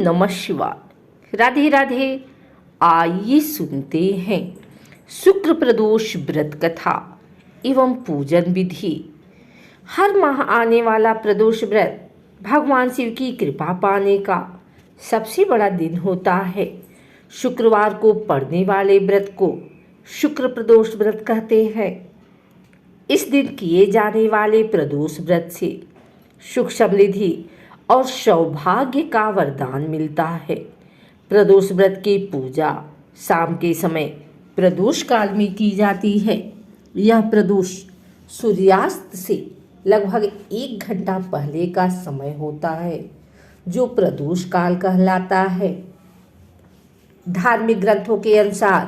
नमः शिवाय। राधे राधे। आइए सुनते हैं शुक्र प्रदोष व्रत कथा एवं पूजन विधि। हर माह आने वाला प्रदोष व्रत भगवान शिव की कृपा पाने का सबसे बड़ा दिन होता है। शुक्रवार को पड़ने वाले व्रत को शुक्र प्रदोष व्रत कहते हैं। इस दिन किए जाने वाले प्रदोष व्रत से सुख समृद्धि और सौभाग्य का वरदान मिलता है। प्रदोष व्रत की पूजा शाम के समय प्रदोष काल में की जाती है। यह प्रदोष सूर्यास्त से लगभग 1 घंटा पहले का समय होता है, जो प्रदोष काल कहलाता है। धार्मिक ग्रंथों के अनुसार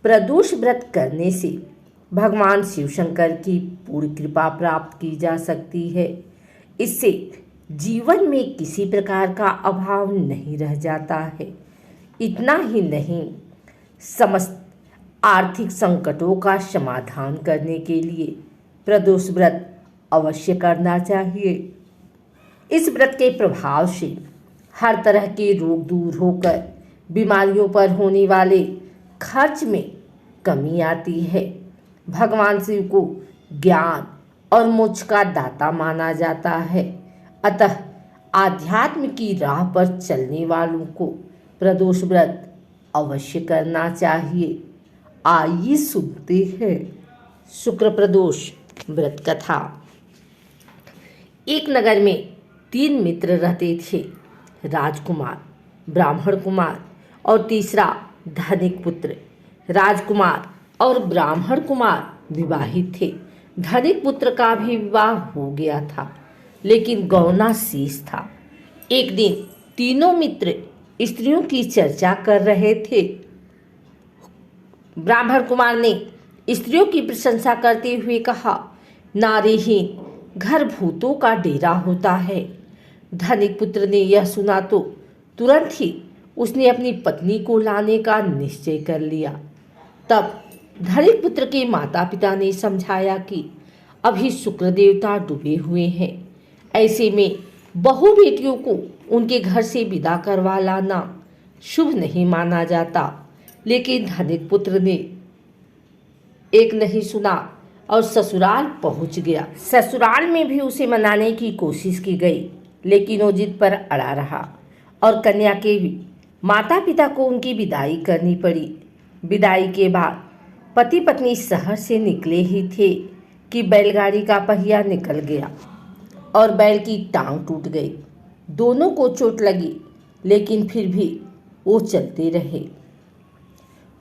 प्रदोष व्रत करने से भगवान शिव शंकर की पूर्ण कृपा प्राप्त की जा सकती है। इससे जीवन में किसी प्रकार का अभाव नहीं रह जाता है। इतना ही नहीं, समस्त आर्थिक संकटों का समाधान करने के लिए प्रदोष व्रत अवश्य करना चाहिए। इस व्रत के प्रभाव से हर तरह के रोग दूर होकर बीमारियों पर होने वाले खर्च में कमी आती है। भगवान शिव को ज्ञान और मोक्ष का दाता माना जाता है। अतः आध्यात्म की राह पर चलने वालों को प्रदोष व्रत अवश्य करना चाहिए। आइए सुनते हैं शुक्र प्रदोष व्रत कथा। एक नगर में 3 मित्र रहते थे, राजकुमार, ब्राह्मण कुमार और तीसरा धनिक पुत्र। राजकुमार और ब्राह्मण कुमार विवाहित थे। धनिक पुत्र का भी विवाह हो गया था, लेकिन गौना शेष था। एक दिन तीनों मित्र स्त्रियों की चर्चा कर रहे थे। ब्राह्मण कुमार ने स्त्रियों की प्रशंसा करते हुए कहा, नारीहीन घर भूतों का डेरा होता है। धनिक पुत्र ने यह सुना तो तुरंत ही उसने अपनी पत्नी को लाने का निश्चय कर लिया। तब धनिक पुत्र के माता पिता ने समझाया कि अभी शुक्र देवता डूबे हुए हैं, ऐसे में बहू बेटियों को उनके घर से विदा करवा लाना शुभ नहीं माना जाता। लेकिन धनिक पुत्र ने एक नहीं सुना और ससुराल पहुंच गया। ससुराल में भी उसे मनाने की कोशिश की गई, लेकिन वो जिद पर अड़ा रहा और कन्या के माता पिता को उनकी विदाई करनी पड़ी। विदाई के बाद पति पत्नी शहर से निकले ही थे कि बैलगाड़ी का पहिया निकल गया और बैल की टांग टूट गई। दोनों को चोट लगी, लेकिन फिर भी वो चलते रहे।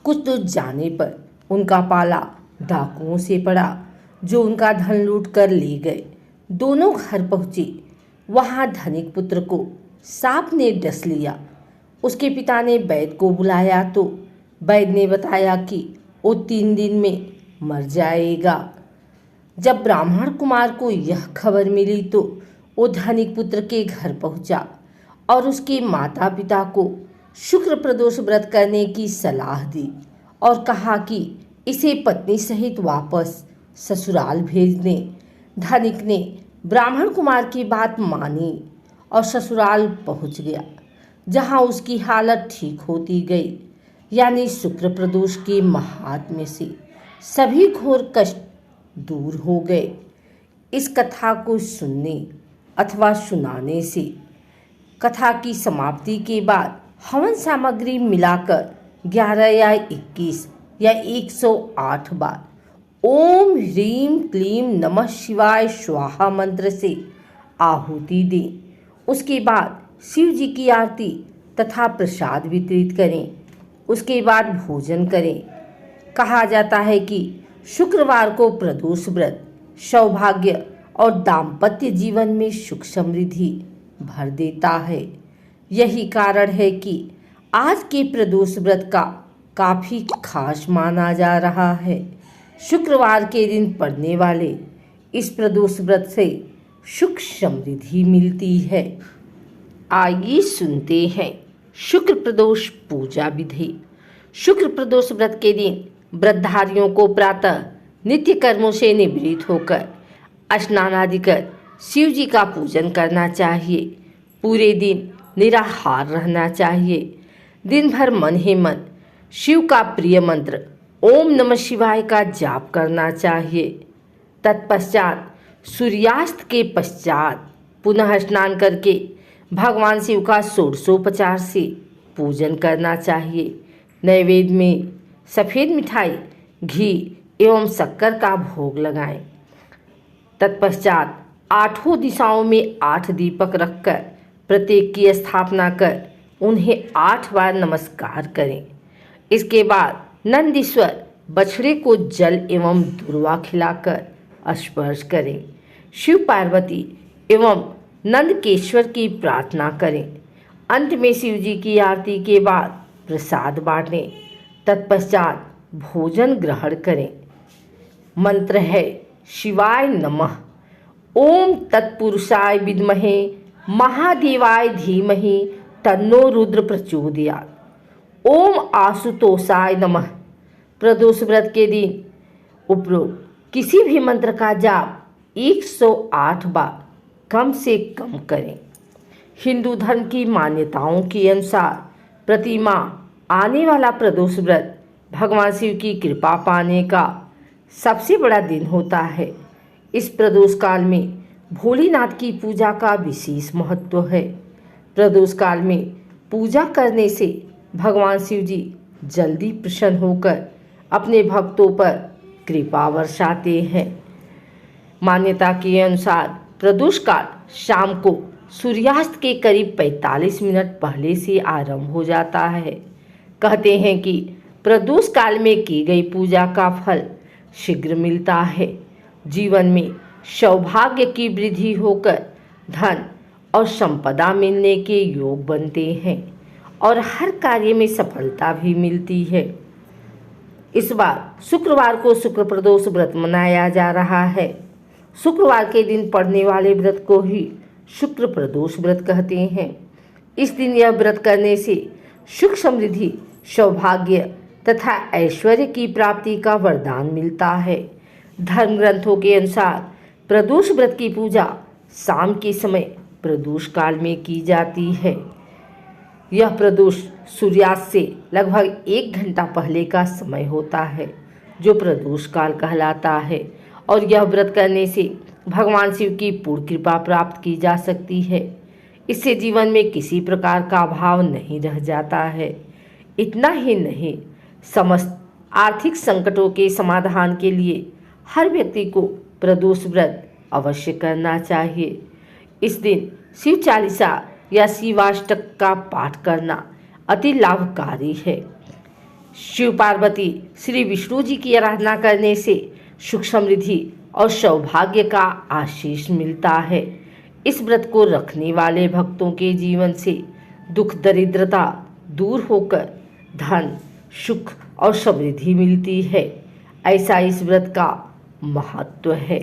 कुछ दूर जाने पर उनका पाला डाकुओं से पड़ा, जो उनका धन लूट कर ले गए। दोनों घर पहुँचे। वहाँ धनिक पुत्र को सांप ने डस लिया। उसके पिता ने वैद्य को बुलाया तो वैद्य ने बताया कि वो 3 दिन में मर जाएगा। जब ब्राह्मण कुमार को यह खबर मिली तो वो धनिक पुत्र के घर पहुंचा और उसके माता पिता को शुक्र प्रदोष व्रत करने की सलाह दी और कहा कि इसे पत्नी सहित वापस ससुराल भेज दें। धनिक ने ब्राह्मण कुमार की बात मानी और ससुराल पहुंच गया, जहां उसकी हालत ठीक होती गई। यानी शुक्र प्रदोष के महात्म्य से सभी घोर कष्ट दूर हो गए। इस कथा को सुनने अथवा सुनाने से कथा की समाप्ति के बाद हवन सामग्री मिलाकर 11 या 21 या 108 बार ओम ह्रीम क्लीम नमः शिवाय स्वाहा मंत्र से आहुति दें। उसके बाद शिव जी की आरती तथा प्रसाद वितरित करें। उसके बाद भोजन करें। कहा जाता है कि शुक्रवार को प्रदोष व्रत सौभाग्य और दाम्पत्य जीवन में सुख समृद्धि भर देता है। यही कारण है कि आज के प्रदोष व्रत का काफ़ी खास माना जा रहा है। शुक्रवार के दिन पड़ने वाले इस प्रदोष व्रत से सुख समृद्धि मिलती है। आइए सुनते हैं शुक्र प्रदोष पूजा विधि। शुक्र प्रदोष व्रत के दिन व्रतधारियों को प्रातः नित्य कर्मों से निवृत्त होकर स्नान आदि कर शिव जी का पूजन करना चाहिए। पूरे दिन निराहार रहना चाहिए। दिन भर मन ही मन शिव का प्रिय मंत्र ओम नमः शिवाय का जाप करना चाहिए। तत्पश्चात सूर्यास्त के पश्चात पुनः स्नान करके भगवान शिव का षोडशोपचार से पूजन करना चाहिए। नैवेद्य में सफ़ेद मिठाई, घी एवं शक्कर का भोग लगाएं। तत्पश्चात आठों दिशाओं में 8 दीपक रखकर प्रत्येक की स्थापना कर उन्हें 8 बार नमस्कार करें। इसके बाद नंदीश्वर बछड़े को जल एवं दूर्वा खिलाकर स्पर्श करें। शिव पार्वती एवं नंदकेश्वर की प्रार्थना करें। अंत में शिव जी की आरती के बाद प्रसाद बांटें। तत्पश्चात भोजन ग्रहण करें। मंत्र है शिवाय नमः। ओम तत्पुरुषाय विद्महे महादेवाय धीमहि तन्नो रुद्र प्रचोदयात्। ओम आशुतोषाय नमः। प्रदोष व्रत के दिन उपरोक्त किसी भी मंत्र का जाप 108 बार कम से कम करें। हिंदू धर्म की मान्यताओं के अनुसार प्रति माह आने वाला प्रदोष व्रत भगवान शिव की कृपा पाने का सबसे बड़ा दिन होता है। इस प्रदोष काल में भोलेनाथ की पूजा का विशेष महत्व है। प्रदोष काल में पूजा करने से भगवान शिव जी जल्दी प्रसन्न होकर अपने भक्तों पर कृपा बरसाते हैं। मान्यता के अनुसार प्रदोष काल शाम को सूर्यास्त के करीब 45 मिनट पहले से आरंभ हो जाता है। कहते हैं कि प्रदोष काल में की गई पूजा का फल शीघ्र मिलता है। जीवन में सौभाग्य की वृद्धि होकर धन और संपदा मिलने के योग बनते हैं और हर कार्य में सफलता भी मिलती है। इस बार शुक्रवार को शुक्र प्रदोष व्रत मनाया जा रहा है। शुक्रवार के दिन पड़ने वाले व्रत को ही शुक्र प्रदोष व्रत कहते हैं। इस दिन यह व्रत करने से सुख समृद्धि, सौभाग्य तथा ऐश्वर्य की प्राप्ति का वरदान मिलता है। धर्म ग्रंथों के अनुसार प्रदोष व्रत की पूजा शाम के समय प्रदोष काल में की जाती है। यह प्रदोष सूर्यास्त से लगभग 1 घंटा पहले का समय होता है, जो प्रदोष काल कहलाता है और यह व्रत करने से भगवान शिव की पूर्ण कृपा प्राप्त की जा सकती है। इससे जीवन में किसी प्रकार का अभाव नहीं रह जाता है। इतना ही नहीं, समस्त आर्थिक संकटों के समाधान के लिए हर व्यक्ति को प्रदोष व्रत अवश्य करना चाहिए। इस दिन शिव चालीसा या शिवाष्टक का पाठ करना अति लाभकारी है। शिव पार्वती श्री विष्णु जी की आराधना करने से सुख समृद्धि और सौभाग्य का आशीष मिलता है। इस व्रत को रखने वाले भक्तों के जीवन से दुख दरिद्रता दूर होकर धन, सुख और समृद्धि मिलती है। ऐसा इस व्रत का महत्व है।